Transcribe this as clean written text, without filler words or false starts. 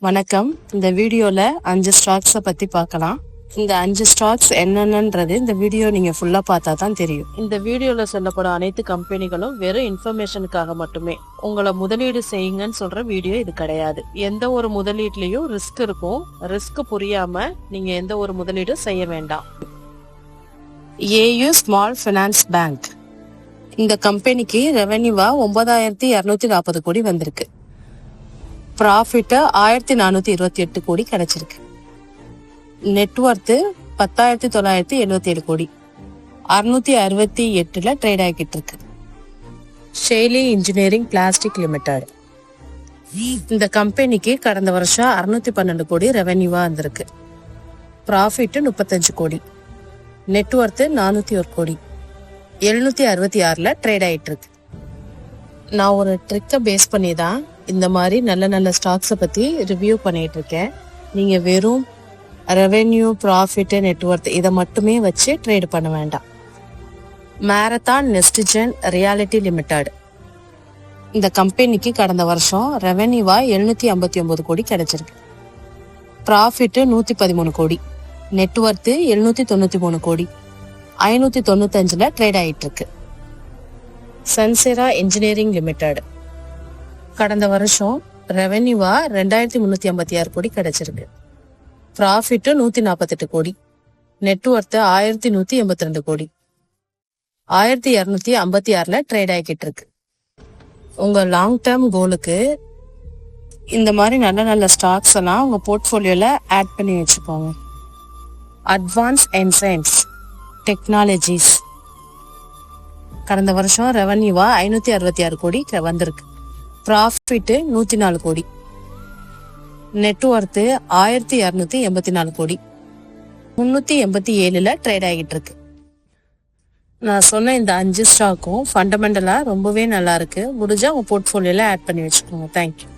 வணக்கம். இந்த வீடியோல 5 ஸ்டாக்ஸை பத்தி பார்க்கலாம். இந்த 5 ஸ்டாக்ஸ் என்னென்னன்றது இந்த வீடியோ நீங்க ஃபுல்லா பார்த்தா தான் தெரியும். இந்த வீடியோல சொல்லப்படும் அனைத்து கம்பெனிகளும் வெறும் இன்ஃபர்மேஷனுக்காக மட்டுமே. உங்களை முதலீடு செய்யுங்கன்னு சொல்ற வீடியோ இது கிடையாது. எந்த ஒரு முதலீட்லயும் ரிஸ்க் இருக்கும். ரிஸ்க் புரியாம நீங்க எந்த ஒரு முதலீடும் செய்ய வேண்டாம். AU small finance bank. இந்த கம்பெனிக்கு ரெவென்யூவா 9240 கோடி வந்திருக்கு. ப்ராஃபிட் 1428 கோடி கிடைச்சிருக்கு. நெட்வொர்த் 10,977 கோடி, 668ல ட்ரேட் ஆகிட்டு இருக்கு. ஷெய்லி இன்ஜினியரிங் பிளாஸ்டிக் லிமிடெட். இந்த கம்பெனிக்கு கடந்த வருஷம் 612 கோடி ரெவென்யூவா வந்திருக்கு. ப்ராஃபிட் 35 கோடி, நெட்வொர்த் 401 கோடி, 766ல ட்ரேட் ஆயிட்டு இருக்கு. நான் ஒரு ட்ரிக்கை பேஸ் பண்ணி தான் இந்த மாதிரி நல்ல நல்ல ஸ்டாக்ஸை பத்தி ரிவ்யூ பண்ணிட்டு இருக்கேன். நீங்க வெறும் ரெவென்யூ, ப்ராஃபிட், நெட்வொர்த் இதை மட்டுமே வச்சு ட்ரேட் பண்ண வேண்டாம். Marathon Nextgen Realty Limited. இந்த கம்பெனிக்கு கடந்த வருஷம் ரெவென்யூவா 759 கோடி கிடைச்சிருக்கு. ப்ராஃபிட் 113 கோடி, நெட்வொர்த் 793 கோடி, 595ல ட்ரேட் ஆயிட்டு இருக்கு. சன்செரா இன்ஜினியரிங் லிமிடெட். கடந்த வருஷம் ரெவென்யூவா 2356 கோடி கிடைச்சிருக்கு. ப்ராஃபிட் 148 கோடி, நெட்வொர்த் 1182 கோடி, 1256ல ட்ரேட் ஆகிட்டு இருக்கு. உங்க லாங் டேர்ம் கோலுக்கு இந்த மாதிரி நல்ல நல்ல ஸ்டாக்ஸ் எல்லாம் உங்க போர்ட்ஃபோலியோல ஆட் பண்ணி வச்சுக்கோங்க. Advance enzymes technologies. கடந்த வருஷம் ரெவென்யூவா 566 கோடி வந்திருக்கு. ப்ராஃபிட் 104 கோடி, நெட்வொர்த் 1284 கோடி, 387ல ட்ரேட் ஆகிட்டு இருக்கு. நான் சொன்ன இந்த 5 ஸ்டாக்கும் ஃபண்டமெண்டலா ரொம்பவே நல்லா இருக்கு. முடிஞ்சா உங்க போர்ட்ஃபோலியோல ஆட் பண்ணி வச்சுக்கோங்க. தேங்க்யூ.